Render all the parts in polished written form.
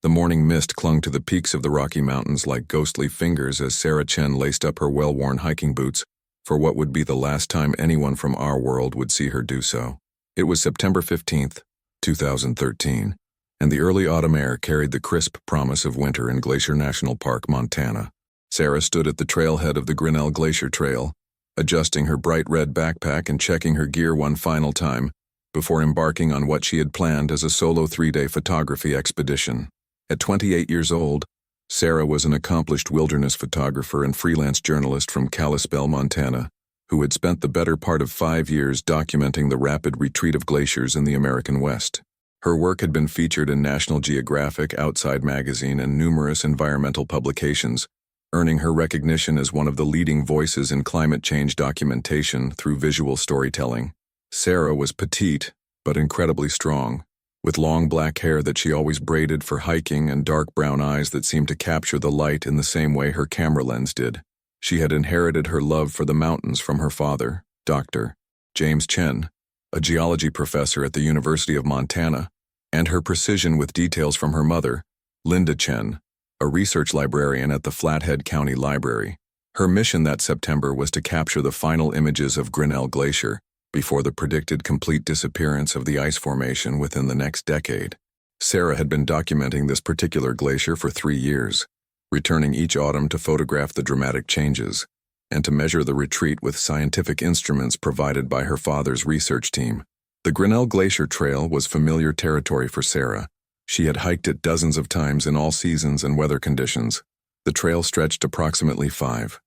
The morning mist clung to the peaks of the Rocky Mountains like ghostly fingers as Sarah Chen laced up her well-worn hiking boots for what would be the last time anyone from our world would see her do so. It was September 15th, 2013, and the early autumn air carried the crisp promise of winter in Glacier National Park, Montana. Sarah stood at the trailhead of the Grinnell Glacier Trail, adjusting her bright red backpack and checking her gear one final time before embarking on what she had planned as a solo 3-day photography expedition. At 28 years old, Sarah was an accomplished wilderness photographer and freelance journalist from Kalispell, Montana, who had spent the better part of 5 years documenting the rapid retreat of glaciers in the American West. Her work had been featured in National Geographic, Outside Magazine, and numerous environmental publications, earning her recognition as one of the leading voices in climate change documentation through visual storytelling. Sarah was petite, but incredibly strong, with long black hair that she always braided for hiking and dark brown eyes that seemed to capture the light in the same way her camera lens did. She had inherited her love for the mountains from her father, Dr. James Chen, a geology professor at the University of Montana, and her precision with details from her mother, Linda Chen, a research librarian at the Flathead County Library. Her mission that September was to capture the final images of Grinnell Glacier before the predicted complete disappearance of the ice formation within the next decade. Sarah had been documenting this particular glacier for 3 years, returning each autumn to photograph the dramatic changes and to measure the retreat with scientific instruments provided by her father's research team. The Grinnell Glacier Trail was familiar territory for Sarah. She had hiked it dozens of times in all seasons and weather conditions. The trail stretched approximately 5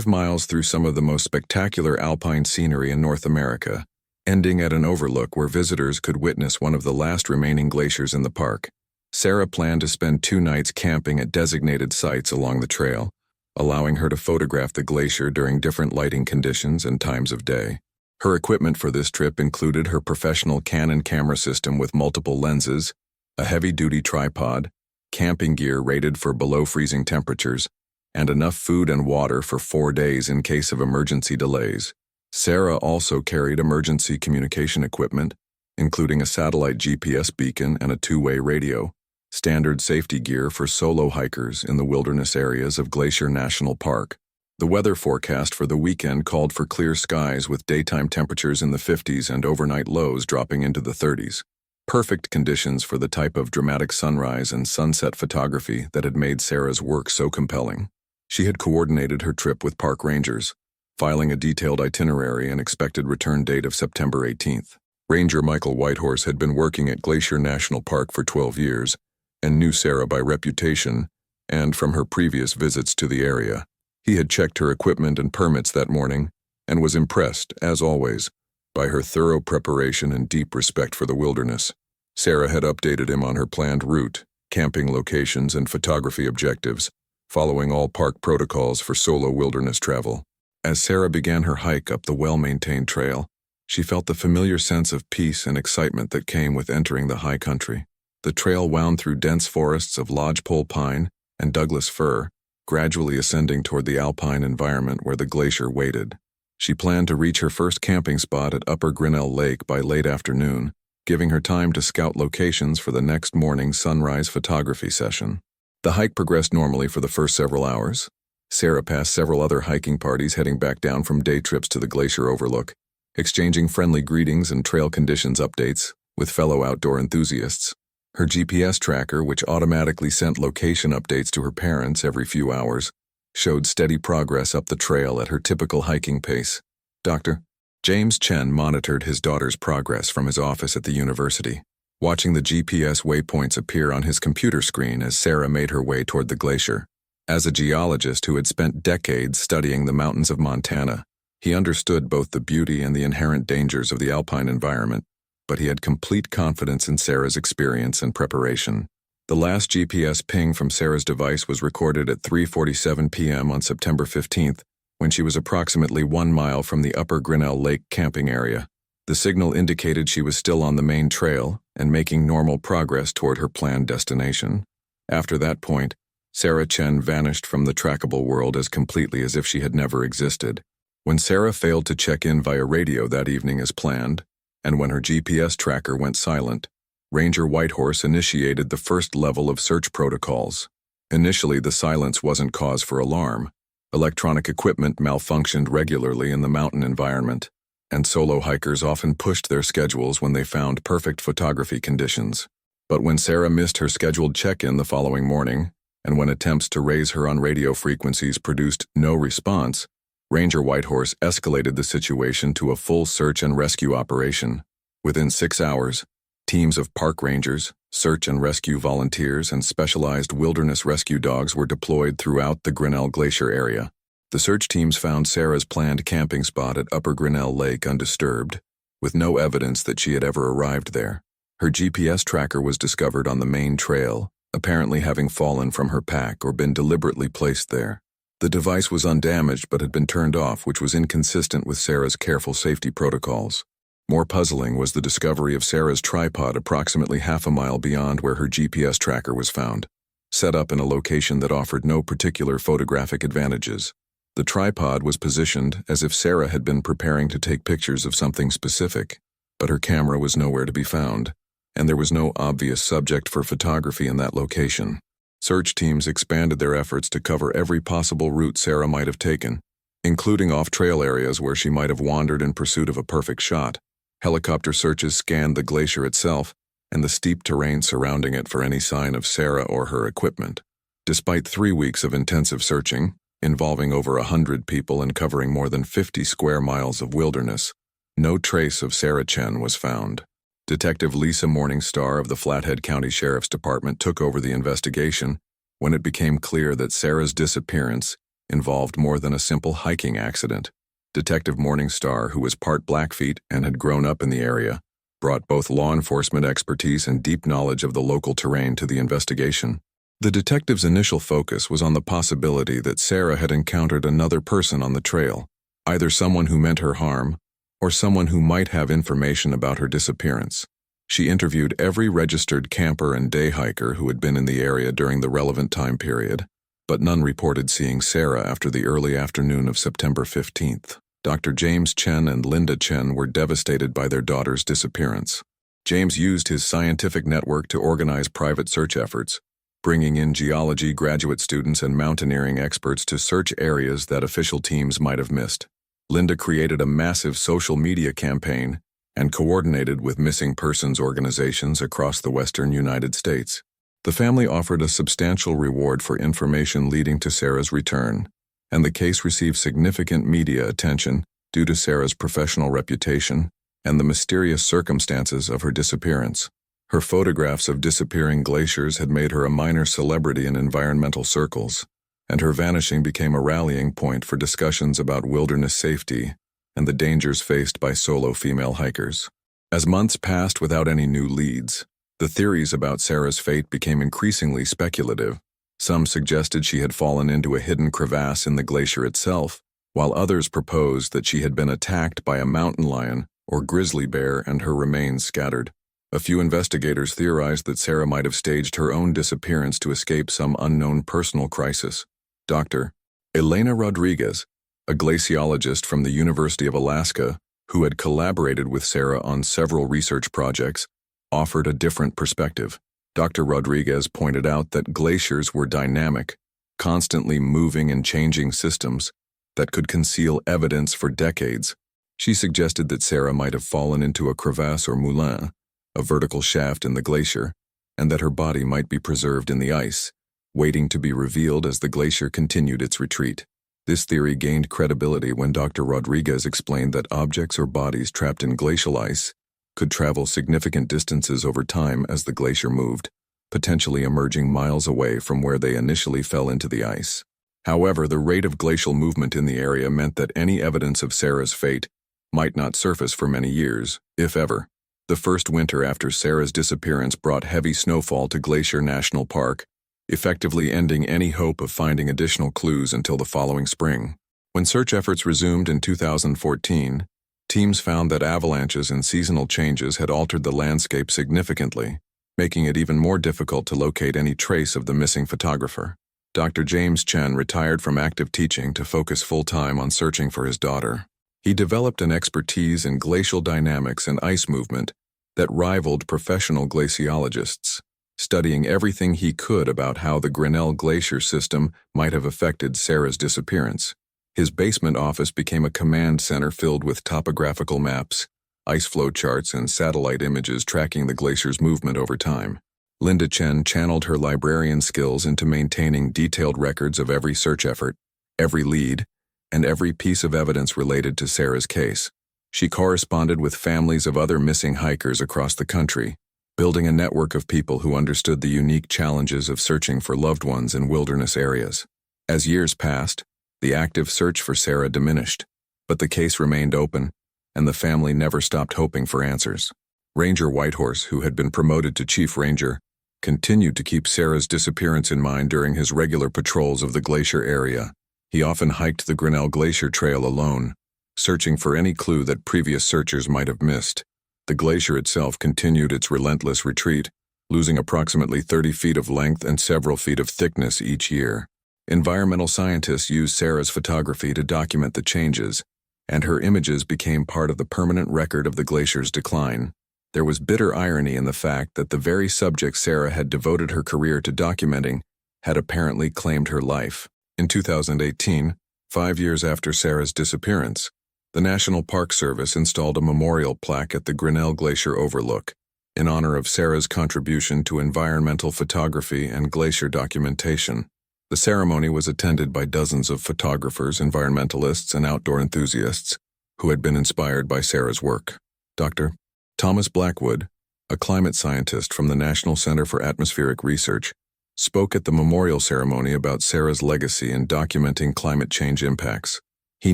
miles through some of the most spectacular alpine scenery in North America, ending at an overlook where visitors could witness one of the last remaining glaciers in the park. Sarah planned to spend 2 nights camping at designated sites along the trail, allowing her to photograph the glacier during different lighting conditions and times of day. Her equipment for this trip included her professional Canon camera system with multiple lenses, a heavy-duty tripod, camping gear rated for below freezing temperatures, and enough food and water for 4 days in case of emergency delays. Sarah also carried emergency communication equipment, including a satellite GPS beacon and a 2-way radio, standard safety gear for solo hikers in the wilderness areas of Glacier National Park. The weather forecast for the weekend called for clear skies with daytime temperatures in the 50s and overnight lows dropping into the 30s. Perfect conditions for the type of dramatic sunrise and sunset photography that had made Sarah's work so compelling. She had coordinated her trip with park rangers, filing a detailed itinerary and expected return date of September 18th. Ranger Michael Whitehorse had been working at Glacier National Park for 12 years and knew Sarah by reputation and from her previous visits to the area. He had checked her equipment and permits that morning and was impressed, as always, by her thorough preparation and deep respect for the wilderness. Sarah had updated him on her planned route, camping locations, and photography objectives, following all park protocols for solo wilderness travel. As Sarah began her hike up the well-maintained trail, she felt the familiar sense of peace and excitement that came with entering the high country. The trail wound through dense forests of lodgepole pine and Douglas fir, gradually ascending toward the alpine environment where the glacier waited. She planned to reach her first camping spot at Upper Grinnell Lake by late afternoon, giving her time to scout locations for the next morning's sunrise photography session. The hike progressed normally for the first several hours. Sarah passed several other hiking parties heading back down from day trips to the glacier overlook, exchanging friendly greetings and trail conditions updates with fellow outdoor enthusiasts. Her GPS tracker, which automatically sent location updates to her parents every few hours, showed steady progress up the trail at her typical hiking pace. Dr. James Chen monitored his daughter's progress from his office at the university, watching the GPS waypoints appear on his computer screen as Sarah made her way toward the glacier. As a geologist who had spent decades studying the mountains of Montana, he understood both the beauty and the inherent dangers of the alpine environment, but he had complete confidence in Sarah's experience and preparation. The last GPS ping from Sarah's device was recorded at 3:47 p.m. on September 15th, when she was approximately 1 mile from the Upper Grinnell Lake camping area. The signal indicated she was still on the main trail and making normal progress toward her planned destination. After that point, Sarah Chen vanished from the trackable world as completely as if she had never existed. When Sarah failed to check in via radio that evening as planned, and when her GPS tracker went silent, Ranger Whitehorse initiated the first level of search protocols. Initially, the silence wasn't cause for alarm. Electronic equipment malfunctioned regularly in the mountain environment, and solo hikers often pushed their schedules when they found perfect photography conditions. But when Sarah missed her scheduled check-in the following morning, and when attempts to raise her on radio frequencies produced no response, Ranger Whitehorse escalated the situation to a full search and rescue operation. Within 6 hours, teams of park rangers, search and rescue volunteers, and specialized wilderness rescue dogs were deployed throughout the Grinnell Glacier area. The search teams found Sarah's planned camping spot at Upper Grinnell Lake undisturbed, with no evidence that she had ever arrived there. Her GPS tracker was discovered on the main trail, apparently having fallen from her pack or been deliberately placed there. The device was undamaged but had been turned off, which was inconsistent with Sarah's careful safety protocols. More puzzling was the discovery of Sarah's tripod approximately half a mile beyond where her GPS tracker was found, set up in a location that offered no particular photographic advantages. The tripod was positioned as if Sarah had been preparing to take pictures of something specific, but her camera was nowhere to be found, and there was no obvious subject for photography in that location. Search teams expanded their efforts to cover every possible route Sarah might have taken, including off-trail areas where she might have wandered in pursuit of a perfect shot. Helicopter searches scanned the glacier itself and the steep terrain surrounding it for any sign of Sarah or her equipment. Despite 3 weeks of intensive searching, involving over 100 people and covering more than 50 square miles of wilderness, no trace of Sarah Chen was found. Detective Lisa Morningstar of the Flathead County Sheriff's Department took over the investigation when it became clear that Sarah's disappearance involved more than a simple hiking accident. Detective Morningstar, who was part Blackfeet and had grown up in the area, brought both law enforcement expertise and deep knowledge of the local terrain to the investigation. The detective's initial focus was on the possibility that Sarah had encountered another person on the trail, either someone who meant her harm or someone who might have information about her disappearance. She interviewed every registered camper and day hiker who had been in the area during the relevant time period, but none reported seeing Sarah after the early afternoon of September 15th. Dr. James Chen and Linda Chen were devastated by their daughter's disappearance. James used his scientific network to organize private search efforts, bringing in geology graduate students and mountaineering experts to search areas that official teams might have missed. Linda created a massive social media campaign and coordinated with missing persons organizations across the western United States. The family offered a substantial reward for information leading to Sarah's return, and the case received significant media attention due to Sarah's professional reputation and the mysterious circumstances of her disappearance. Her photographs of disappearing glaciers had made her a minor celebrity in environmental circles, and her vanishing became a rallying point for discussions about wilderness safety and the dangers faced by solo female hikers. As months passed without any new leads, the theories about Sarah's fate became increasingly speculative. Some suggested she had fallen into a hidden crevasse in the glacier itself, while others proposed that she had been attacked by a mountain lion or grizzly bear and her remains scattered. A few investigators theorized that Sarah might have staged her own disappearance to escape some unknown personal crisis. Dr. Elena Rodriguez, a glaciologist from the University of Alaska who had collaborated with Sarah on several research projects, offered a different perspective. Dr. Rodriguez pointed out that glaciers were dynamic, constantly moving and changing systems that could conceal evidence for decades. She suggested that Sarah might have fallen into a crevasse or moulin, a vertical shaft in the glacier, and that her body might be preserved in the ice, waiting to be revealed as the glacier continued its retreat. This theory gained credibility when Dr. Rodriguez explained that objects or bodies trapped in glacial ice could travel significant distances over time as the glacier moved, potentially emerging miles away from where they initially fell into the ice. However, the rate of glacial movement in the area meant that any evidence of Sarah's fate might not surface for many years, if ever. The first winter after Sarah's disappearance brought heavy snowfall to Glacier National Park, effectively ending any hope of finding additional clues until the following spring. When search efforts resumed in 2014, teams found that avalanches and seasonal changes had altered the landscape significantly, making it even more difficult to locate any trace of the missing photographer. Dr. James Chen retired from active teaching to focus full-time on searching for his daughter. He developed an expertise in glacial dynamics and ice movement that rivaled professional glaciologists, studying everything he could about how the Grinnell Glacier system might have affected Sarah's disappearance. His basement office became a command center filled with topographical maps, ice flow charts, and satellite images tracking the glacier's movement over time. Linda Chen channeled her librarian skills into maintaining detailed records of every search effort, every lead, and every piece of evidence related to Sarah's case. She corresponded with families of other missing hikers across the country, building a network of people who understood the unique challenges of searching for loved ones in wilderness areas. As years passed, the active search for Sarah diminished, but the case remained open, and the family never stopped hoping for answers. Ranger Whitehorse, who had been promoted to Chief Ranger, continued to keep Sarah's disappearance in mind during his regular patrols of the glacier area. He often hiked the Grinnell Glacier Trail alone, searching for any clue that previous searchers might have missed. The glacier itself continued its relentless retreat, losing approximately 30 feet of length and several feet of thickness each year. Environmental scientists used Sarah's photography to document the changes, and her images became part of the permanent record of the glacier's decline. There was bitter irony in the fact that the very subject Sarah had devoted her career to documenting had apparently claimed her life. In 2018, 5 years after Sarah's disappearance, the National Park Service installed a memorial plaque at the Grinnell Glacier Overlook in honor of Sarah's contribution to environmental photography and glacier documentation. The ceremony was attended by dozens of photographers, environmentalists, and outdoor enthusiasts who had been inspired by Sarah's work. Dr. Thomas Blackwood, a climate scientist from the National Center for Atmospheric Research, spoke at the memorial ceremony about Sarah's legacy in documenting climate change impacts. He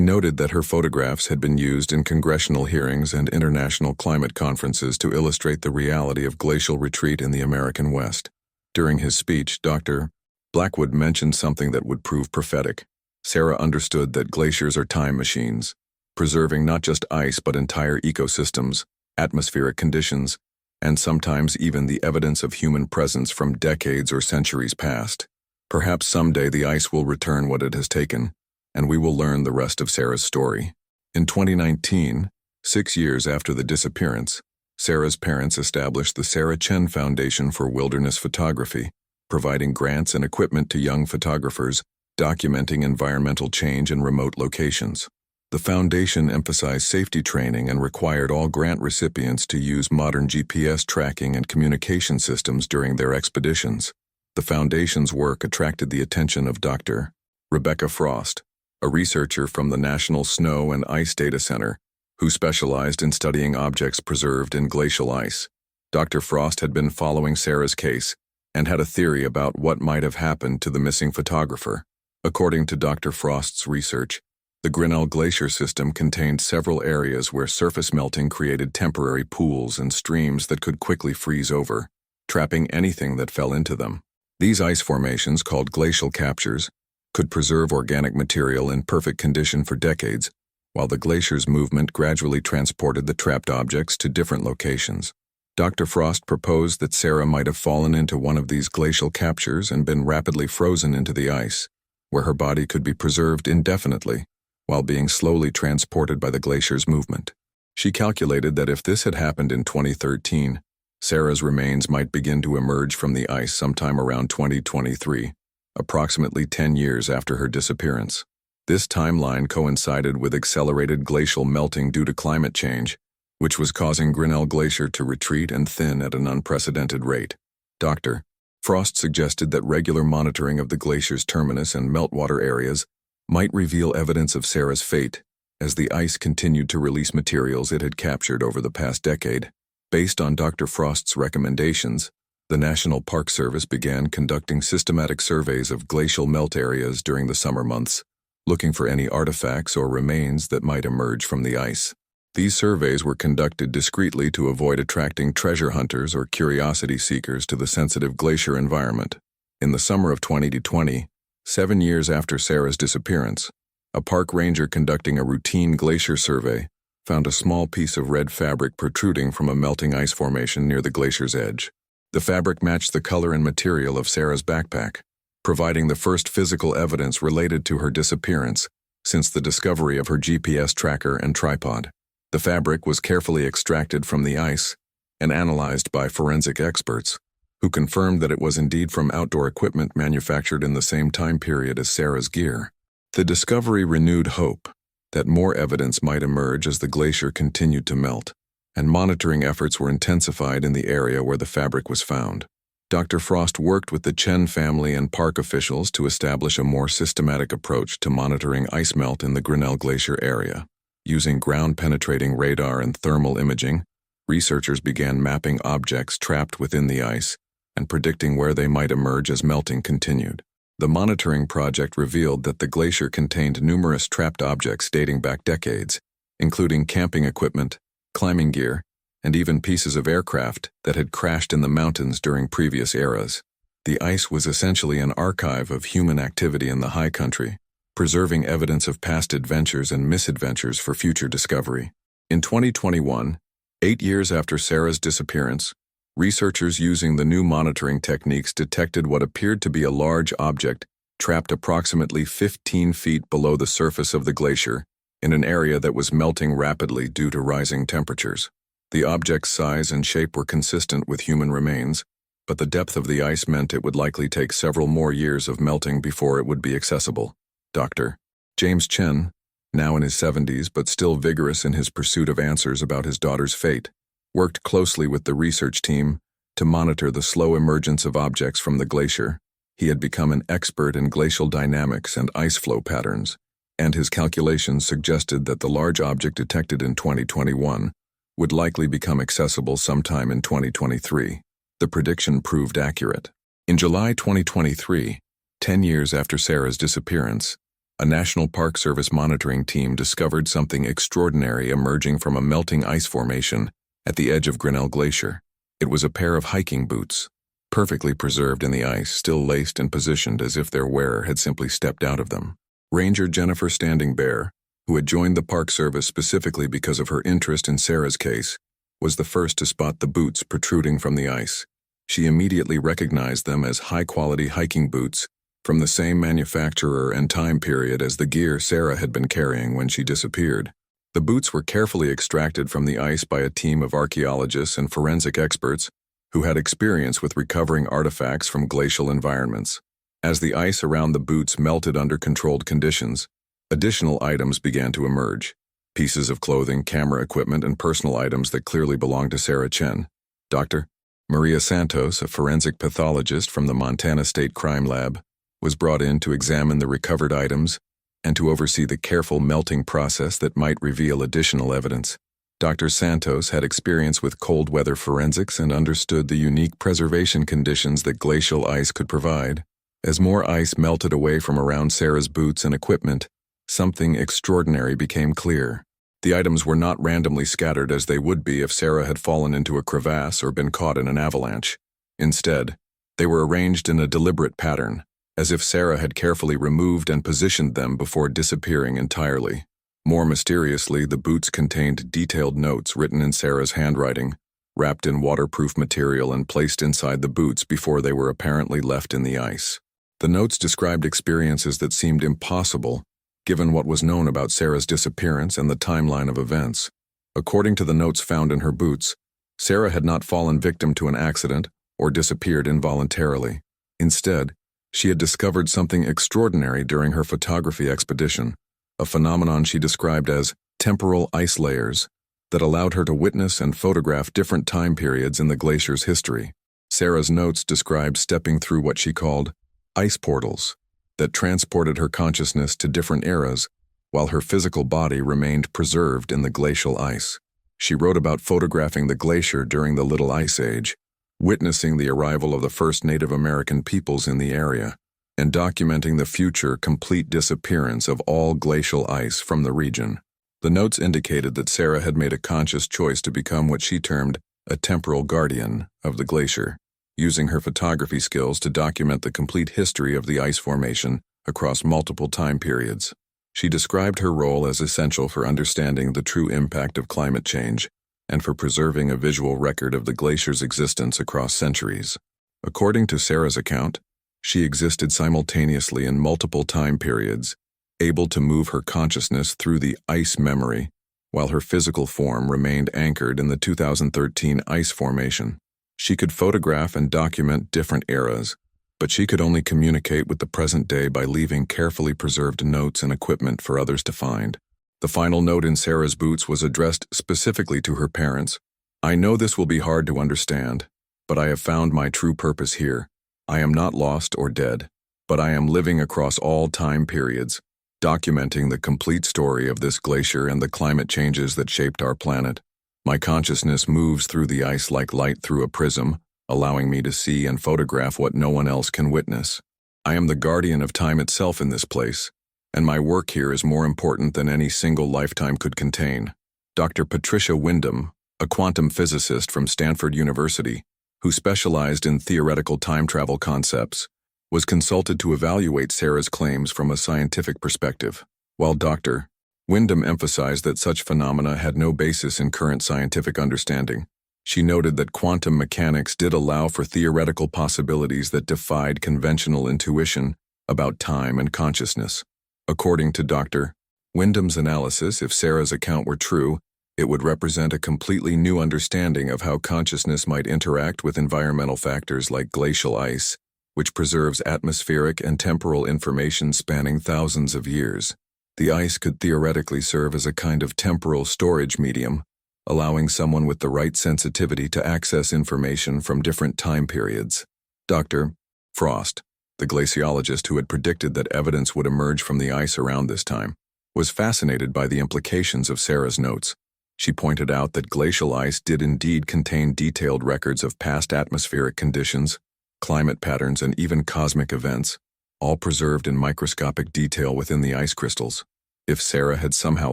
noted that her photographs had been used in congressional hearings and international climate conferences to illustrate the reality of glacial retreat in the American West. During his speech, Dr. Blackwood mentioned something that would prove prophetic. Sarah understood that glaciers are time machines, preserving not just ice but entire ecosystems, atmospheric conditions, and sometimes even the evidence of human presence from decades or centuries past. Perhaps someday the ice will return what it has taken, and we will learn the rest of Sarah's story. In 2019, 6 years after the disappearance, Sarah's parents established the Sarah Chen Foundation for Wilderness Photography, providing grants and equipment to young photographers documenting environmental change in remote locations. The foundation emphasized safety training and required all grant recipients to use modern GPS tracking and communication systems during their expeditions. The foundation's work attracted the attention of Dr. Rebecca Frost, a researcher from the National Snow and Ice Data Center, who specialized in studying objects preserved in glacial ice. Dr. Frost had been following Sarah's case and had a theory about what might have happened to the missing photographer. According to Dr. Frost's research, the Grinnell Glacier system contained several areas where surface melting created temporary pools and streams that could quickly freeze over, trapping anything that fell into them. These ice formations, called glacial captures, could preserve organic material in perfect condition for decades, while the glacier's movement gradually transported the trapped objects to different locations. Dr. Frost proposed that Sarah might have fallen into one of these glacial captures and been rapidly frozen into the ice, where her body could be preserved indefinitely, while being slowly transported by the glacier's movement. She calculated that if this had happened in 2013, Sarah's remains might begin to emerge from the ice sometime around 2023, approximately 10 years after her disappearance. This timeline coincided with accelerated glacial melting due to climate change, which was causing Grinnell Glacier to retreat and thin at an unprecedented rate. Dr. Frost suggested that regular monitoring of the glacier's terminus and meltwater areas might reveal evidence of Sarah's fate, as the ice continued to release materials it had captured over the past decade. Based on Dr. Frost's recommendations, the National Park Service began conducting systematic surveys of glacial melt areas during the summer months, looking for any artifacts or remains that might emerge from the ice. These surveys were conducted discreetly to avoid attracting treasure hunters or curiosity seekers to the sensitive glacier environment. In the summer of 2020, 7 years after Sarah's disappearance, a park ranger conducting a routine glacier survey found a small piece of red fabric protruding from a melting ice formation near the glacier's edge. The fabric matched the color and material of Sarah's backpack, providing the first physical evidence related to her disappearance since the discovery of her GPS tracker and tripod. The fabric was carefully extracted from the ice and analyzed by forensic experts, who confirmed that it was indeed from outdoor equipment manufactured in the same time period as Sarah's gear. The discovery renewed hope that more evidence might emerge as the glacier continued to melt, and monitoring efforts were intensified in the area where the fabric was found. Dr. Frost worked with the Chen family and park officials to establish a more systematic approach to monitoring ice melt in the Grinnell Glacier area. Using ground-penetrating radar and thermal imaging, researchers began mapping objects trapped within the ice and predicting where they might emerge as melting continued. The monitoring project revealed that the glacier contained numerous trapped objects dating back decades, including camping equipment, climbing gear, and even pieces of aircraft that had crashed in the mountains during previous eras. The ice was essentially an archive of human activity in the high country, preserving evidence of past adventures and misadventures for future discovery. In 2021, 8 years after Sarah's disappearance, researchers using the new monitoring techniques detected what appeared to be a large object trapped approximately 15 feet below the surface of the glacier in an area that was melting rapidly due to rising temperatures. The object's size and shape were consistent with human remains, but the depth of the ice meant it would likely take several more years of melting before it would be accessible. Dr. James Chen, now in his 70s but still vigorous in his pursuit of answers about his daughter's fate, worked closely with the research team to monitor the slow emergence of objects from the glacier. He had become an expert in glacial dynamics and ice flow patterns, and his calculations suggested that the large object detected in 2021 would likely become accessible sometime in 2023. The prediction proved accurate. In July 2023, 10 years after Sarah's disappearance, a National Park Service monitoring team discovered something extraordinary emerging from a melting ice formation at the edge of Grinnell Glacier. It was a pair of hiking boots, perfectly preserved in the ice, still laced and positioned as if their wearer had simply stepped out of them. Ranger Jennifer Standing Bear, who had joined the Park Service specifically because of her interest in Sarah's case, was the first to spot the boots protruding from the ice. She immediately recognized them as high-quality hiking boots from the same manufacturer and time period as the gear Sarah had been carrying when she disappeared. The boots were carefully extracted from the ice by a team of archaeologists and forensic experts who had experience with recovering artifacts from glacial environments. As the ice around the boots melted under controlled conditions, additional items began to emerge: pieces of clothing, camera equipment, and personal items that clearly belonged to Sarah Chen. Dr. Maria Santos, a forensic pathologist from the Montana State Crime Lab, was brought in to examine the recovered items and to oversee the careful melting process that might reveal additional evidence. Dr. Santos had experience with cold weather forensics and understood the unique preservation conditions that glacial ice could provide. As more ice melted away from around Sarah's boots and equipment, something extraordinary became clear. The items were not randomly scattered as they would be if Sarah had fallen into a crevasse or been caught in an avalanche. Instead, they were arranged in a deliberate pattern, as if Sarah had carefully removed and positioned them before disappearing entirely. More mysteriously, the boots contained detailed notes written in Sarah's handwriting, wrapped in waterproof material and placed inside the boots before they were apparently left in the ice. The notes described experiences that seemed impossible, given what was known about Sarah's disappearance and the timeline of events. According to the notes found in her boots, Sarah had not fallen victim to an accident or disappeared involuntarily. Instead, she had discovered something extraordinary during her photography expedition, a phenomenon she described as temporal ice layers that allowed her to witness and photograph different time periods in the glacier's history. Sarah's notes described stepping through what she called ice portals that transported her consciousness to different eras while her physical body remained preserved in the glacial ice. She wrote about photographing the glacier during the Little Ice Age, witnessing the arrival of the first Native American peoples in the area, and documenting the future complete disappearance of all glacial ice from the region. The notes indicated that Sarah had made a conscious choice to become what she termed a temporal guardian of the glacier, using her photography skills to document the complete history of the ice formation across multiple time periods. She described her role as essential for understanding the true impact of climate change and for preserving a visual record of the glacier's existence across centuries. According to Sarah's account, she existed simultaneously in multiple time periods, able to move her consciousness through the ice memory while her physical form remained anchored in the 2013 ice formation. She could photograph and document different eras, but she could only communicate with the present day by leaving carefully preserved notes and equipment for others to find. The final note in Sarah's boots was addressed specifically to her parents. "I know this will be hard to understand, but I have found my true purpose here. I am not lost or dead, but I am living across all time periods, documenting the complete story of this glacier and the climate changes that shaped our planet. My consciousness moves through the ice like light through a prism, allowing me to see and photograph what no one else can witness. I am the guardian of time itself in this place, and my work here is more important than any single lifetime could contain." Dr. Patricia Wyndham, a quantum physicist from Stanford University, who specialized in theoretical time travel concepts, was consulted to evaluate Sarah's claims from a scientific perspective. While Dr. Wyndham emphasized that such phenomena had no basis in current scientific understanding, she noted that quantum mechanics did allow for theoretical possibilities that defied conventional intuition about time and consciousness. According to Dr. Wyndham's analysis, if Sarah's account were true, it would represent a completely new understanding of how consciousness might interact with environmental factors like glacial ice, which preserves atmospheric and temporal information spanning thousands of years. The ice could theoretically serve as a kind of temporal storage medium, allowing someone with the right sensitivity to access information from different time periods. Dr. Frost, the glaciologist who had predicted that evidence would emerge from the ice around this time, was fascinated by the implications of Sarah's notes. She pointed out that glacial ice did indeed contain detailed records of past atmospheric conditions, climate patterns, and even cosmic events, all preserved in microscopic detail within the ice crystals. If Sarah had somehow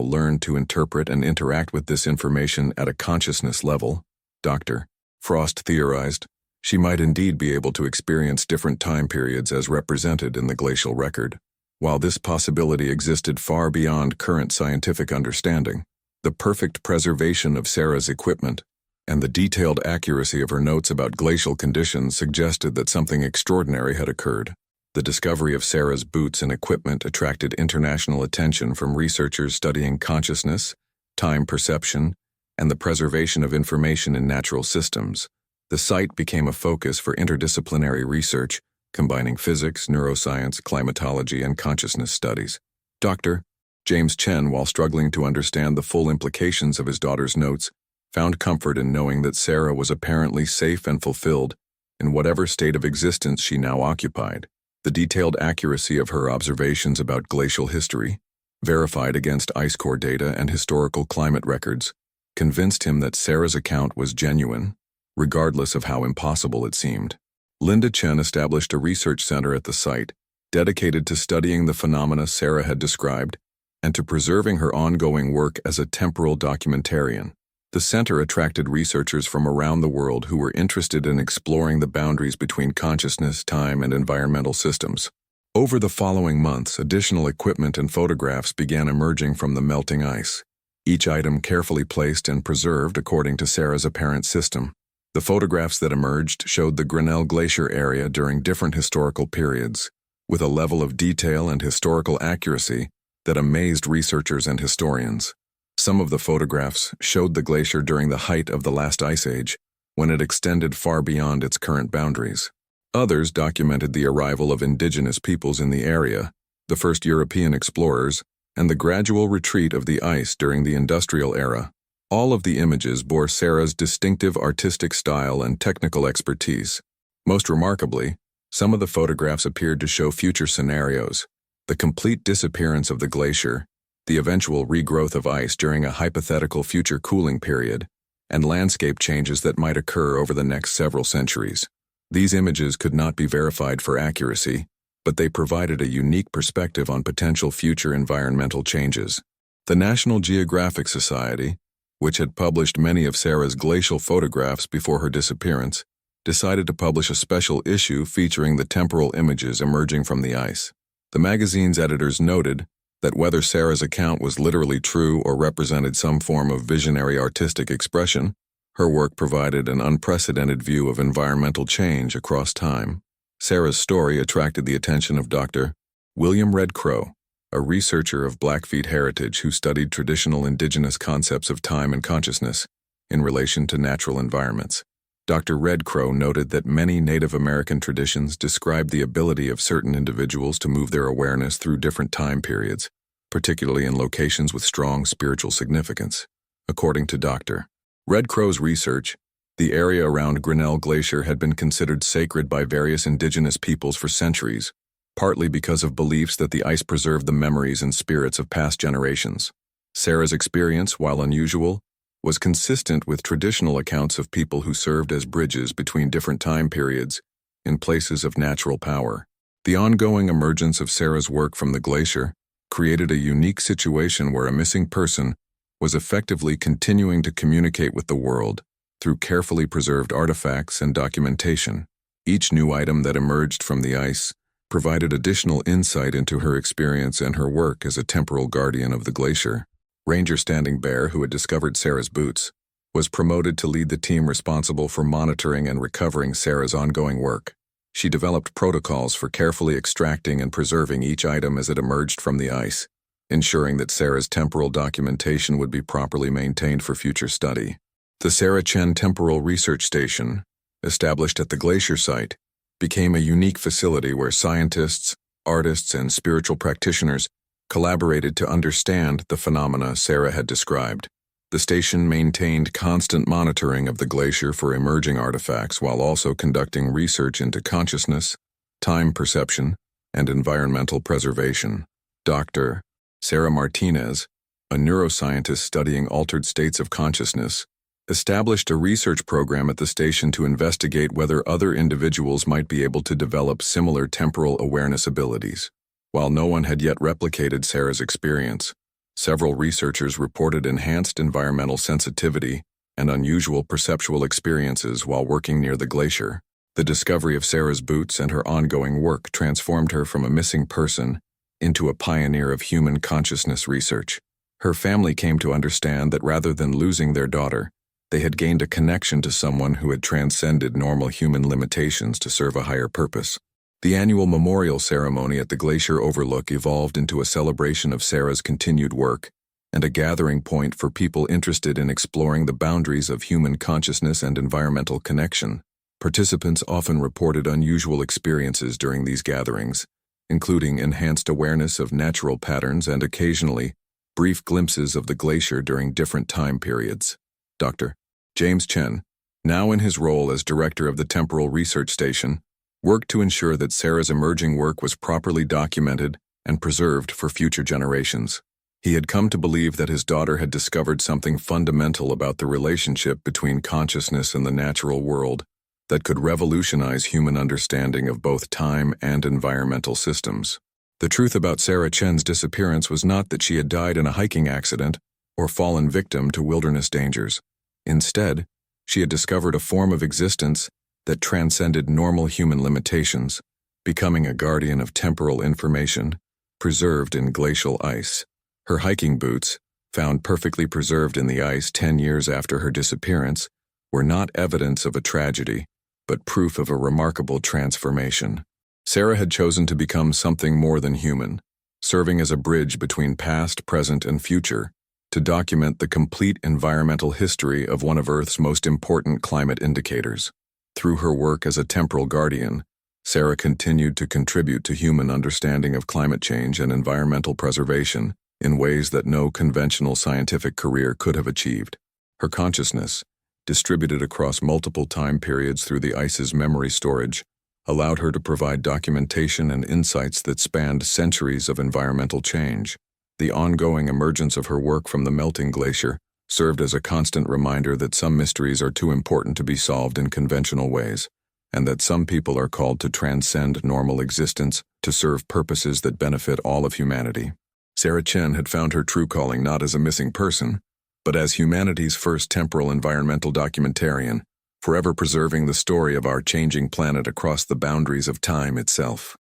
learned to interpret and interact with this information at a consciousness level, Dr. Frost theorized, she might indeed be able to experience different time periods as represented in the glacial record. While this possibility existed far beyond current scientific understanding, the perfect preservation of Sarah's equipment and the detailed accuracy of her notes about glacial conditions suggested that something extraordinary had occurred. The discovery of Sarah's boots and equipment attracted international attention from researchers studying consciousness, time perception, and the preservation of information in natural systems. The site became a focus for interdisciplinary research, combining physics, neuroscience, climatology, and consciousness studies. Dr. James Chen, while struggling to understand the full implications of his daughter's notes, found comfort in knowing that Sarah was apparently safe and fulfilled in whatever state of existence she now occupied. The detailed accuracy of her observations about glacial history, verified against ice core data and historical climate records, convinced him that Sarah's account was genuine, regardless of how impossible it seemed. Linda Chen established a research center at the site, dedicated to studying the phenomena Sarah had described and to preserving her ongoing work as a temporal documentarian. The center attracted researchers from around the world who were interested in exploring the boundaries between consciousness, time, and environmental systems. Over the following months, additional equipment and photographs began emerging from the melting ice, each item carefully placed and preserved according to Sarah's apparent system. The photographs that emerged showed the Grinnell Glacier area during different historical periods, with a level of detail and historical accuracy that amazed researchers and historians. Some of the photographs showed the glacier during the height of the last ice age, when it extended far beyond its current boundaries. Others documented the arrival of indigenous peoples in the area, the first European explorers, and the gradual retreat of the ice during the industrial era. All of the images bore Sarah's distinctive artistic style and technical expertise. Most remarkably, some of the photographs appeared to show future scenarios: the complete disappearance of the glacier, the eventual regrowth of ice during a hypothetical future cooling period, and landscape changes that might occur over the next several centuries. These images could not be verified for accuracy, but they provided a unique perspective on potential future environmental changes. The National Geographic Society, which had published many of Sarah's glacial photographs before her disappearance, decided to publish a special issue featuring the temporal images emerging from the ice. The magazine's editors noted that whether Sarah's account was literally true or represented some form of visionary artistic expression, her work provided an unprecedented view of environmental change across time. Sarah's story attracted the attention of Dr. William Red Crow, a researcher of Blackfeet heritage who studied traditional indigenous concepts of time and consciousness in relation to natural environments. Dr. Red Crow noted that many Native American traditions describe the ability of certain individuals to move their awareness through different time periods, particularly in locations with strong spiritual significance. According to Dr. Red Crow's research, the area around Grinnell Glacier had been considered sacred by various indigenous peoples for centuries, partly because of beliefs that the ice preserved the memories and spirits of past generations. Sarah's experience, while unusual, was consistent with traditional accounts of people who served as bridges between different time periods in places of natural power. The ongoing emergence of Sarah's work from the glacier created a unique situation where a missing person was effectively continuing to communicate with the world through carefully preserved artifacts and documentation. Each new item that emerged from the ice provided additional insight into her experience and her work as a temporal guardian of the glacier. Ranger Standing Bear, who had discovered Sarah's boots, was promoted to lead the team responsible for monitoring and recovering Sarah's ongoing work. She developed protocols for carefully extracting and preserving each item as it emerged from the ice, ensuring that Sarah's temporal documentation would be properly maintained for future study. The Sarah Chen Temporal Research Station, established at the glacier site, became a unique facility where scientists, artists, and spiritual practitioners collaborated to understand the phenomena Sarah had described. The station maintained constant monitoring of the glacier for emerging artifacts while also conducting research into consciousness, time perception, and environmental preservation. Dr. Sarah Martinez, a neuroscientist studying altered states of consciousness, established a research program at the station to investigate whether other individuals might be able to develop similar temporal awareness abilities. While no one had yet replicated Sarah's experience, several researchers reported enhanced environmental sensitivity and unusual perceptual experiences while working near the glacier. The discovery of Sarah's boots and her ongoing work transformed her from a missing person into a pioneer of human consciousness research. Her family came to understand that rather than losing their daughter, they had gained a connection to someone who had transcended normal human limitations to serve a higher purpose. The annual memorial ceremony at the Glacier Overlook evolved into a celebration of Sarah's continued work and a gathering point for people interested in exploring the boundaries of human consciousness and environmental connection. Participants often reported unusual experiences during these gatherings, including enhanced awareness of natural patterns and occasionally brief glimpses of the glacier during different time periods. Dr. James Chen, now in his role as director of the Temporal Research Station, worked to ensure that Sarah's emerging work was properly documented and preserved for future generations. He had come to believe that his daughter had discovered something fundamental about the relationship between consciousness and the natural world that could revolutionize human understanding of both time and environmental systems. The truth about Sarah Chen's disappearance was not that she had died in a hiking accident or fallen victim to wilderness dangers. Instead, she had discovered a form of existence that transcended normal human limitations, becoming a guardian of temporal information preserved in glacial ice. Her hiking boots, found perfectly preserved in the ice 10 years after her disappearance, were not evidence of a tragedy, but proof of a remarkable transformation. Sarah had chosen to become something more than human, serving as a bridge between past, present, and future, to document the complete environmental history of one of Earth's most important climate indicators. Through her work as a temporal guardian, Sarah continued to contribute to human understanding of climate change and environmental preservation in ways that no conventional scientific career could have achieved. Her consciousness, distributed across multiple time periods through the ice's memory storage, allowed her to provide documentation and insights that spanned centuries of environmental change. The ongoing emergence of her work from the melting glacier served as a constant reminder that some mysteries are too important to be solved in conventional ways, and that some people are called to transcend normal existence to serve purposes that benefit all of humanity. Sarah Chen had found her true calling not as a missing person, but as humanity's first temporal environmental documentarian, forever preserving the story of our changing planet across the boundaries of time itself.